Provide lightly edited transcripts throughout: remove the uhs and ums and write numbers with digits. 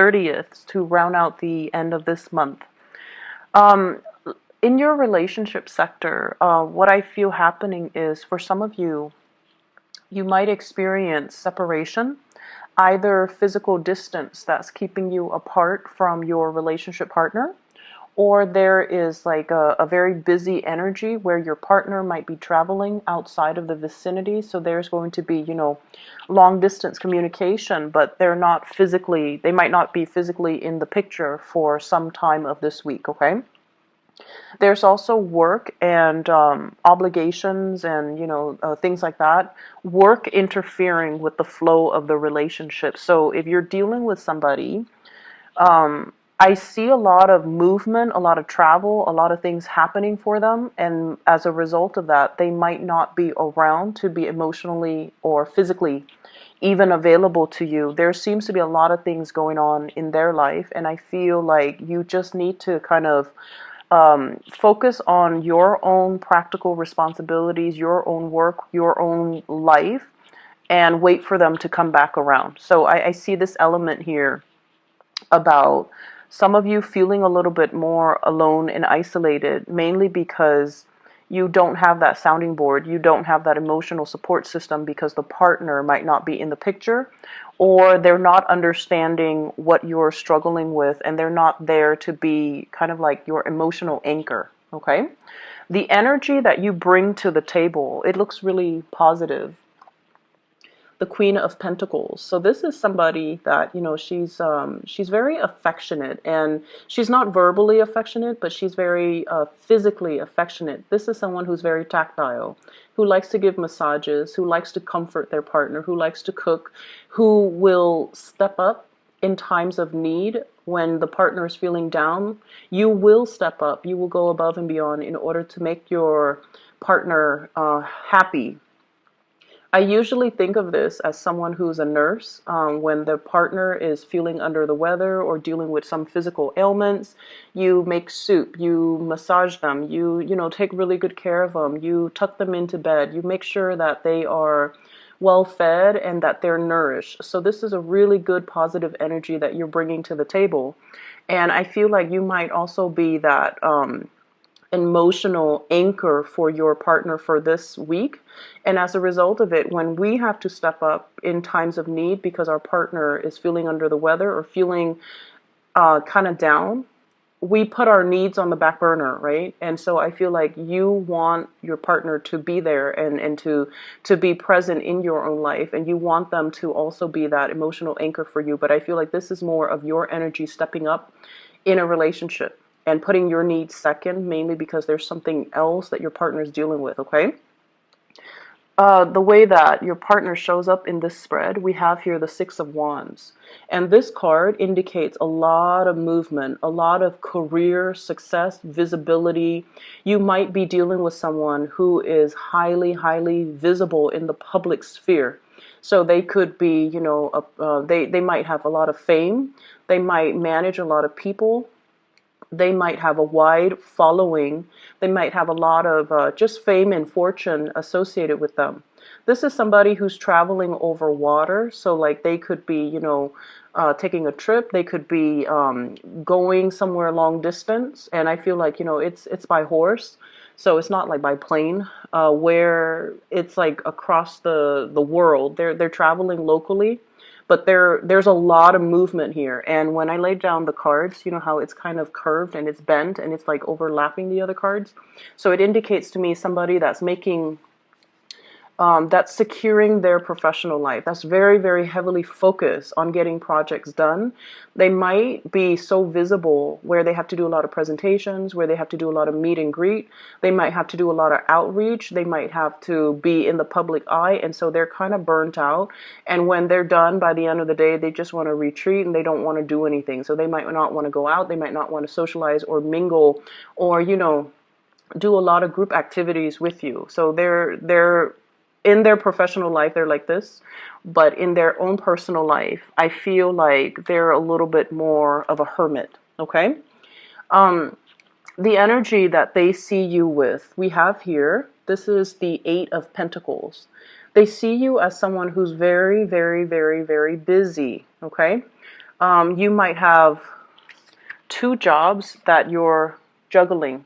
30th to round out the end of this month. Um, in your relationship sector, what I feel happening is for some of you, you might experience separation, either physical distance that's keeping you apart from your relationship partner, or there is like a very busy energy where your partner might be traveling outside of the vicinity. So there's going to be, long distance communication, but they might not be physically in the picture for some time of this week, okay? There's also work and obligations and things like that. Work interfering with the flow of the relationship. So if you're dealing with somebody, I see a lot of movement, a lot of travel, a lot of things happening for them, and as a result of that, they might not be around to be emotionally or physically even available to you. There seems to be a lot of things going on in their life, and I feel like you just need to kind of focus on your own practical responsibilities, your own work, your own life, and wait for them to come back around. So I see this element here about some of you feeling a little bit more alone and isolated, mainly because you don't have that sounding board, you don't have that emotional support system because the partner might not be in the picture, or they're not understanding what you're struggling with, and they're not there to be kind of like your emotional anchor, okay? The energy that you bring to the table, it looks really positive. The Queen of Pentacles. So this is somebody that, she's very affectionate, and she's not verbally affectionate, but she's very physically affectionate. This is someone who's very tactile, who likes to give massages, who likes to comfort their partner, who likes to cook, who will step up in times of need. When the partner is feeling down, you will step up, you will go above and beyond in order to make your partner happy. I usually think of this as someone who's a nurse. When the partner is feeling under the weather or dealing with some physical ailments, you make soup, you massage them, you take really good care of them, you tuck them into bed, you make sure that they are well fed and that they're nourished. So this is a really good positive energy that you're bringing to the table. And I feel like you might also be that emotional anchor for your partner for this week. And as a result of it, when we have to step up in times of need because our partner is feeling under the weather or feeling kind of down, we put our needs on the back burner, right? And so I feel like you want your partner to be there and to be present in your own life, and you want them to also be that emotional anchor for you. But I feel like this is more of your energy stepping up in a relationship and putting your needs second, mainly because there's something else that your partner is dealing with, okay? The way that your partner shows up in this spread, we have here the Six of Wands. And this card indicates a lot of movement, a lot of career success, visibility. You might be dealing with someone who is highly, highly visible in the public sphere. So they could be, they might have a lot of fame. They might manage a lot of people. They might have a wide following. They might have a lot of just fame and fortune associated with them. This is somebody who's traveling over water. So like they could be, taking a trip. They could be going somewhere long distance. And I feel like, it's by horse. So it's not like by plane, where it's like across the world. They're traveling locally. But there's a lot of movement here. And when I laid down the cards, you know how it's kind of curved and it's bent and it's like overlapping the other cards. So it indicates to me somebody that's making that's securing their professional life. That's very, very heavily focused on getting projects done. They might be so visible where they have to do a lot of presentations, where they have to do a lot of meet and greet. They might have to do a lot of outreach. They might have to be in the public eye. And so they're kind of burnt out. And when they're done, by the end of the day, they just want to retreat and they don't want to do anything. So they might not want to go out. They might not want to socialize or mingle or, do a lot of group activities with you. So they're in their professional life, they're like this, but in their own personal life, I feel like they're a little bit more of a hermit, okay? The energy that they see you with, we have here, this is the Eight of Pentacles. They see you as someone who's very, very, very, very busy, okay? You might have two jobs that you're juggling.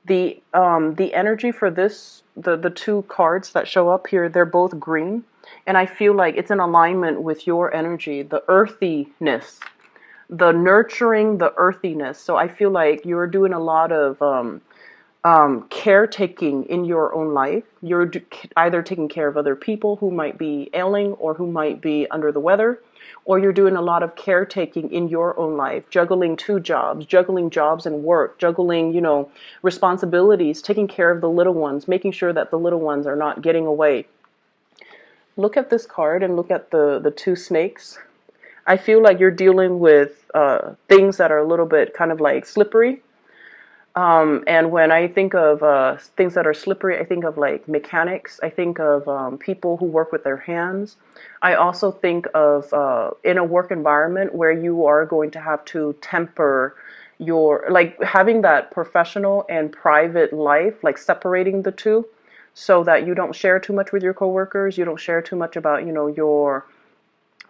The energy for this, the two cards that show up here, they're both green, and I feel like it's in alignment with your energy, the earthiness, the nurturing, the earthiness. So I feel like you're doing a lot of caretaking in your own life. You're either taking care of other people who might be ailing or who might be under the weather, or you're doing a lot of caretaking in your own life, juggling two jobs, juggling jobs and work, juggling, responsibilities, taking care of the little ones, making sure that the little ones are not getting away. Look at this card and look at the two snakes. I feel like you're dealing with things that are a little bit kind of like slippery. And when I think of things that are slippery, I think of like mechanics. I think of people who work with their hands. I also think of in a work environment where you are going to have to temper your, like having that professional and private life, like separating the two so that you don't share too much with your coworkers. You don't share too much about, your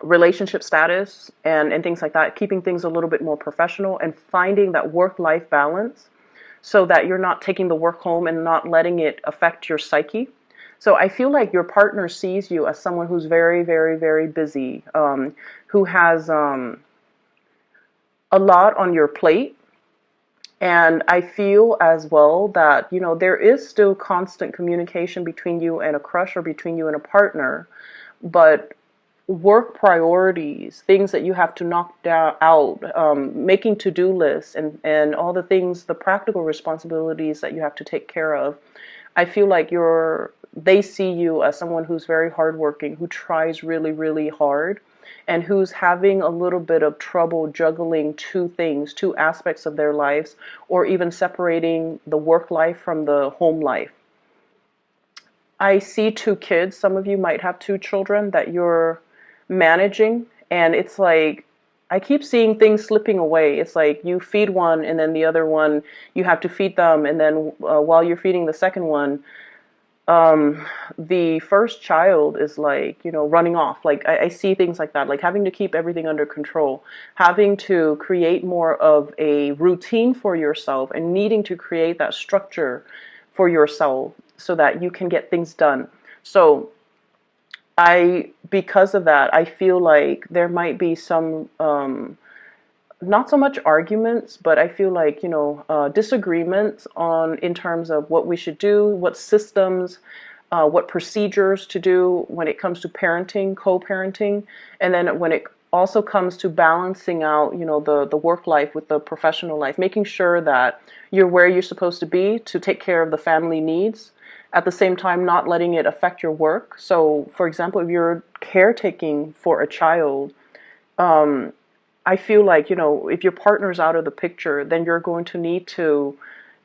relationship status and things like that, keeping things a little bit more professional and finding that work-life balance so that you're not taking the work home and not letting it affect your psyche. So I feel like your partner sees you as someone who's very, very, very busy, who has a lot on your plate. And I feel as well that, there is still constant communication between you and a crush or between you and a partner, but work priorities, things that you have to knock out, making to-do lists and all the things, the practical responsibilities that you have to take care of. I feel like they see you as someone who's very hardworking, who tries really, really hard, and who's having a little bit of trouble juggling two things, two aspects of their lives, or even separating the work life from the home life. I see two kids. Some of you might have two children that you're managing, and it's like I keep seeing things slipping away. It's like you feed one and then the other one you have to feed them, and then while you're feeding the second one, the first child is like, running off. Like I see things like that, like having to keep everything under control, having to create more of a routine for yourself and needing to create that structure for yourself so that you can get things done. So because of that, I feel like there might be some, not so much arguments, but I feel like, disagreements in terms of what we should do, what systems, what procedures to do when it comes to parenting, co-parenting, and then when it also comes to balancing out, the work life with the professional life, making sure that you're where you're supposed to be to take care of the family needs, at the same time not letting it affect your work. So, for example, if you're caretaking for a child, I feel like, if your partner's out of the picture, then you're going to need to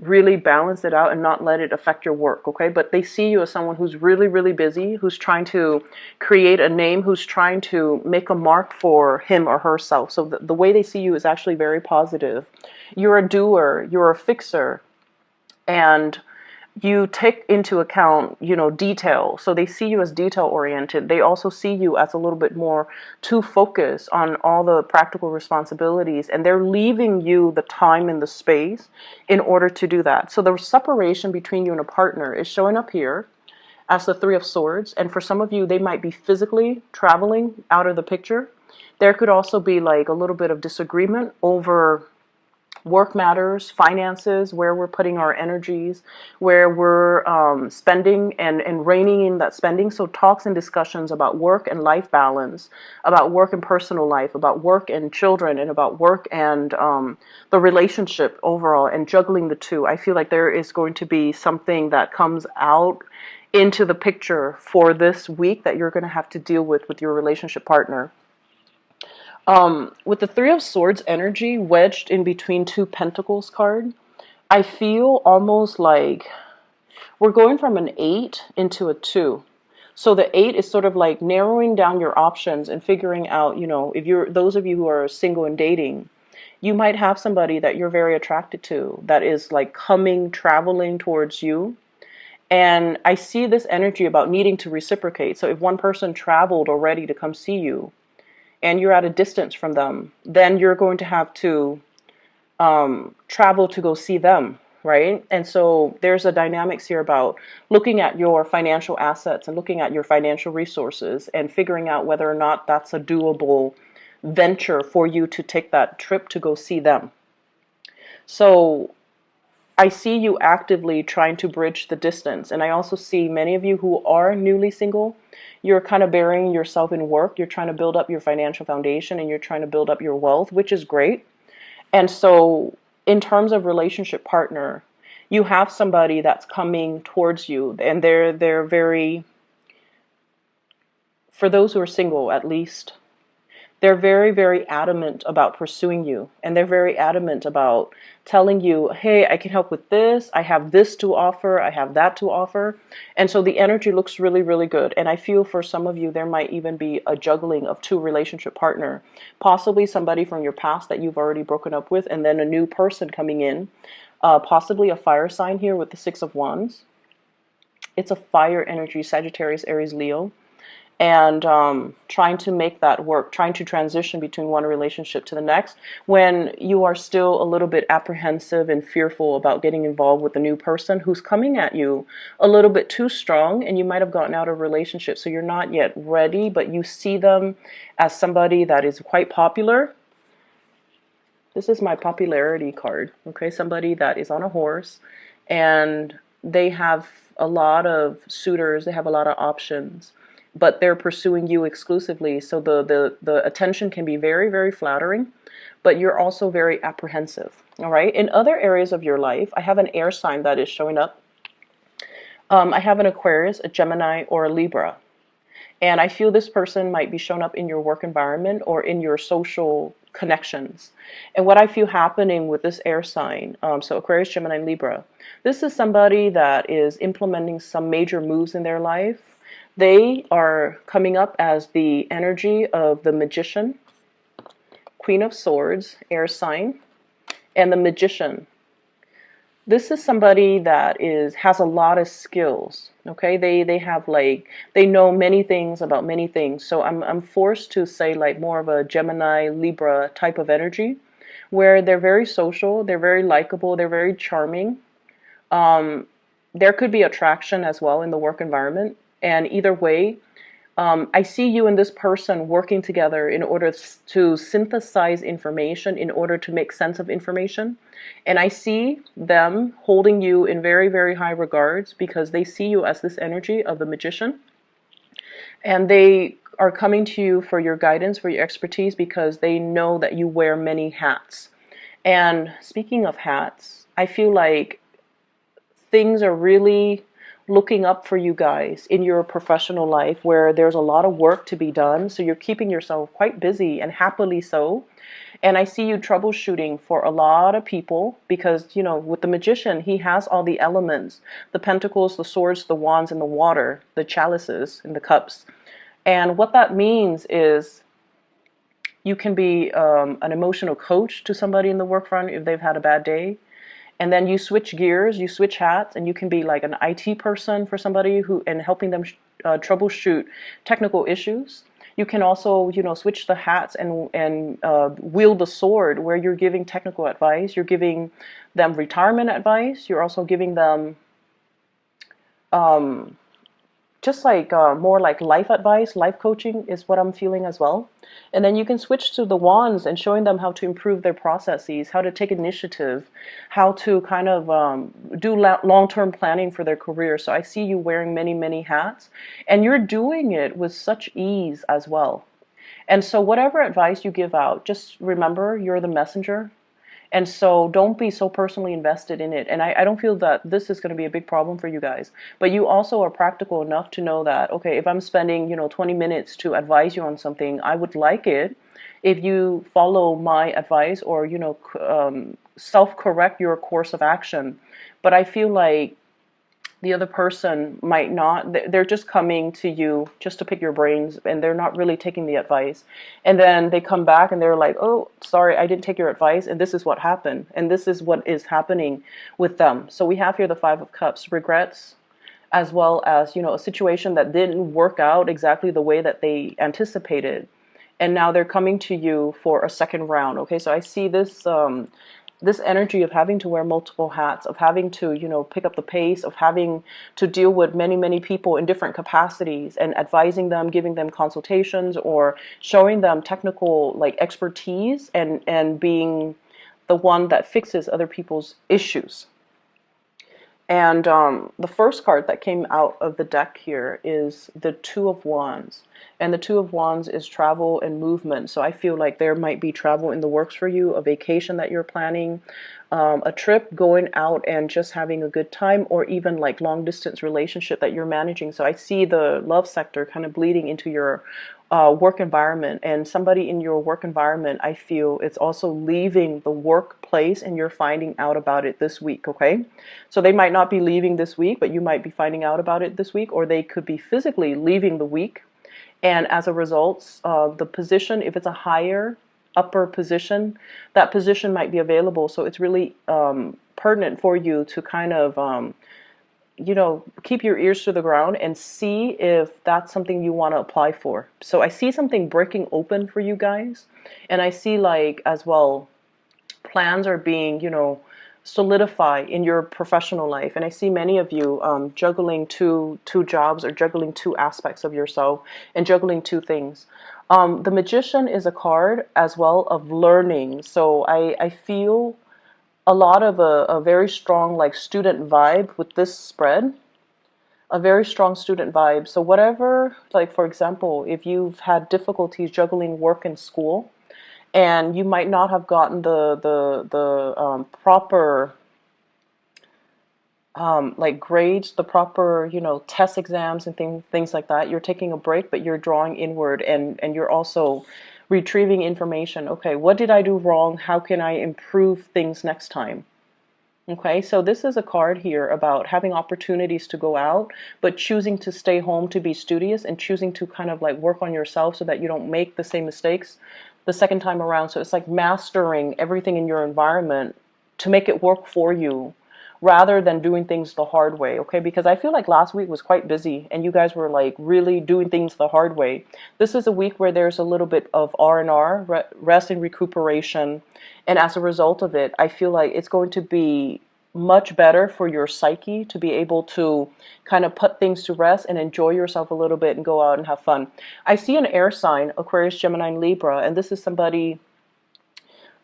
really balance it out and not let it affect your work, okay? But they see you as someone who's really, really busy, who's trying to create a name, who's trying to make a mark for him or herself. So the way they see you is actually very positive. You're a doer, you're a fixer, and you take into account, detail. So they see you as detail oriented. They also see you as a little bit more to focus on all the practical responsibilities, and they're leaving you the time and the space in order to do that. So the separation between you and a partner is showing up here as the Three of Swords. And for some of you, they might be physically traveling out of the picture. There could also be like a little bit of disagreement over work matters, finances, where we're putting our energies, where we're spending and reining in that spending. So talks and discussions about work and life balance, about work and personal life, about work and children, and about work and the relationship overall, and juggling the two. I feel like there is going to be something that comes out into the picture for this week that you're going to have to deal with your relationship partner. With the Three of Swords energy wedged in between two Pentacles card, I feel almost like we're going from an 8 into a 2. So the 8 is sort of like narrowing down your options and figuring out, if you're those of you who are single and dating, you might have somebody that you're very attracted to that is like traveling towards you. And I see this energy about needing to reciprocate. So if one person traveled already to come see you, and you're at a distance from them, then you're going to have to travel to go see them, right? And so there's a dynamics here about looking at your financial assets and looking at your financial resources and figuring out whether or not that's a doable venture for you to take that trip to go see them. So I see you actively trying to bridge the distance. And I also see many of you who are newly single, you're kind of burying yourself in work. You're trying to build up your financial foundation and you're trying to build up your wealth, which is great. And so in terms of relationship partner, you have somebody that's coming towards you, and they're very, for those who are single at least, they're very, very adamant about pursuing you. And they're very adamant about telling you, hey, I can help with this. I have this to offer. I have that to offer. And so the energy looks really, really good. And I feel for some of you, there might even be a juggling of two relationship partner, possibly somebody from your past that you've already broken up with, and then a new person coming in, possibly a fire sign here with the Six of Wands. It's a fire energy, Sagittarius, Aries, Leo. And trying to make that work, trying to transition between one relationship to the next when you are still a little bit apprehensive and fearful about getting involved with a new person who's coming at you a little bit too strong, and you might have gotten out of a relationship, so you're not yet ready, but you see them as somebody that is quite popular. This is my popularity card, okay? Somebody that is on a horse, and they have a lot of suitors, they have a lot of options, but they're pursuing you exclusively. So the attention can be very, very flattering, but you're also very apprehensive, all right? In other areas of your life, I have an air sign that is showing up. I have an Aquarius, a Gemini, or a Libra. And I feel this person might be shown up in your work environment or in your social connections. And what I feel happening with this air sign, so Aquarius, Gemini, Libra, this is somebody that is implementing some major moves in their life. They are coming up as the energy of the Magician, Queen of Swords, air sign, and the Magician. This is somebody that has a lot of skills. Okay, they have they know many things about many things. So I'm forced to say more of a Gemini, Libra type of energy, where they're very social, they're very likable, they're very charming. There could be attraction as well in the work environment. And either way, I see you and this person working together in order to synthesize information, in order to make sense of information. And I see them holding you in very, very high regards because they see you as this energy of the Magician. And they are coming to you for your guidance, for your expertise, because they know that you wear many hats. And speaking of hats, I feel like things are really looking up for you guys in your professional life where there's a lot of work to be done. So you're keeping yourself quite busy, and happily so. And I see you troubleshooting for a lot of people because, with the Magician, he has all the elements, the pentacles, the swords, the wands, and the water, the chalices and the cups. And what that means is you can be an emotional coach to somebody in the work front if they've had a bad day. And then you switch gears, you switch hats, and you can be like an IT person for somebody and helping them troubleshoot technical issues. You can also, switch the hats and wield the sword where you're giving technical advice. You're giving them retirement advice. You're also giving them just more like life advice, life coaching is what I'm feeling as well. And then you can switch to the wands and showing them how to improve their processes, how to take initiative, how to kind of do long-term planning for their career. So I see you wearing many, many hats, and you're doing it with such ease as well. And so whatever advice you give out, just remember you're the messenger. And so don't be so personally invested in it. And I don't feel that this is going to be a big problem for you guys. But you also are practical enough to know that, okay, if I'm spending, 20 minutes to advise you on something, I would like it if you follow my advice or, self-correct your course of action. But I feel like the other person might not, they're just coming to you just to pick your brains, and they're not really taking the advice. And then they come back and they're like, oh, sorry, I didn't take your advice, and this is what happened, and this is what is happening with them. So we have here the Five of Cups, regrets, as well as, a situation that didn't work out exactly the way that they anticipated. and now they're coming to you for a second round. Okay, so I see this this energy of having to wear multiple hats, of having to, you know, pick up the pace, of having to deal with many people in different capacities and advising them, giving them consultations, or showing them technical like expertise, and being the one that fixes other people's issues. And the first card that came out of the deck here is the Two of Wands. And the Two of Wands is travel and movement. So I feel like there might be travel in the works for you, a vacation that you're planning, a trip, going out and just having a good time, or even like long distance relationship that you're managing. So I see the love sector kind of bleeding into your work environment, and somebody in your work environment, I feel, it's also leaving the workplace and you're finding out about it this week. Okay, so they might not be leaving this week, but you might be finding out about it this week, or they could be physically leaving the week, and as a result, the position, if it's a higher upper position, that position might be available. So it's really pertinent for you to kind of you know, keep your ears to the ground and see if that's something you want to apply for. So I see something breaking open for you guys, and I see like as well plans are being, you know, solidify in your professional life. And I see many of you juggling two jobs, or juggling two aspects of yourself, and juggling two things. The Magician is a card as well of learning. So I feel a lot of a very strong like student vibe with this spread, a very strong student vibe. So whatever, like for example, if you've had difficulties juggling work and school, and you might not have gotten the proper like grades, the proper, you know, test exams and things like that. You're taking a break, but you're drawing inward, and you're also retrieving information. Okay, what did I do wrong? How can I improve things next time? Okay, so this is a card here about having opportunities to go out, but choosing to stay home to be studious, and choosing to kind of like work on yourself so that you don't make the same mistakes the second time around. So it's like mastering everything in your environment to make it work for you, rather than doing things the hard way. Okay, because I feel like last week was quite busy and you guys were like really doing things the hard way. This is a week where there's a little bit of R&R, rest and recuperation, and as a result of it, I feel like it's going to be much better for your psyche to be able to kind of put things to rest and enjoy yourself a little bit and go out and have fun. I see an air sign, Aquarius, Gemini, and Libra, and this is somebody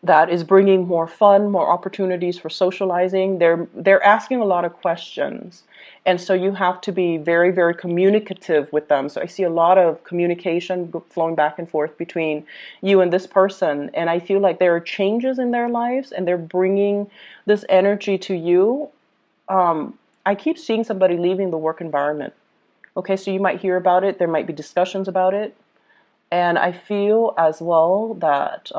that is bringing more fun, more opportunities for socializing. They're asking a lot of questions, and so you have to be very communicative with them. So I see a lot of communication flowing back and forth between you and this person, and I feel like there are changes in their lives, and they're bringing this energy to you. I keep seeing somebody leaving the work environment. Okay, so you might hear about it. There might be discussions about it, and I feel as well that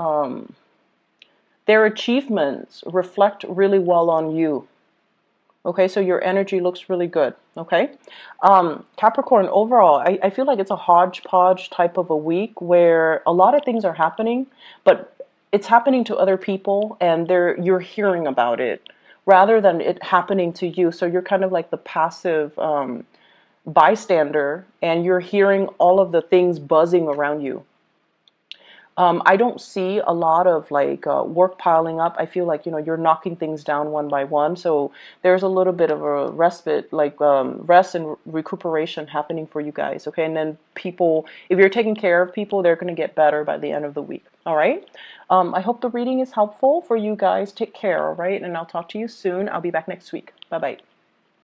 their achievements reflect really well on you. Okay, so your energy looks really good. Okay, Capricorn, overall, I feel like it's a hodgepodge type of a week where a lot of things are happening, but it's happening to other people, and you're hearing about it rather than it happening to you. So you're kind of like the passive bystander, and you're hearing all of the things buzzing around you. I don't see a lot of like work piling up. I feel like, you know, you're knocking things down one by one. So there's a little bit of a respite, like rest and recuperation happening for you guys. Okay, and then people, if you're taking care of people, they're going to get better by the end of the week. All right. I hope the reading is helpful for you guys. Take care. All right, and I'll talk to you soon. I'll be back next week. Bye bye.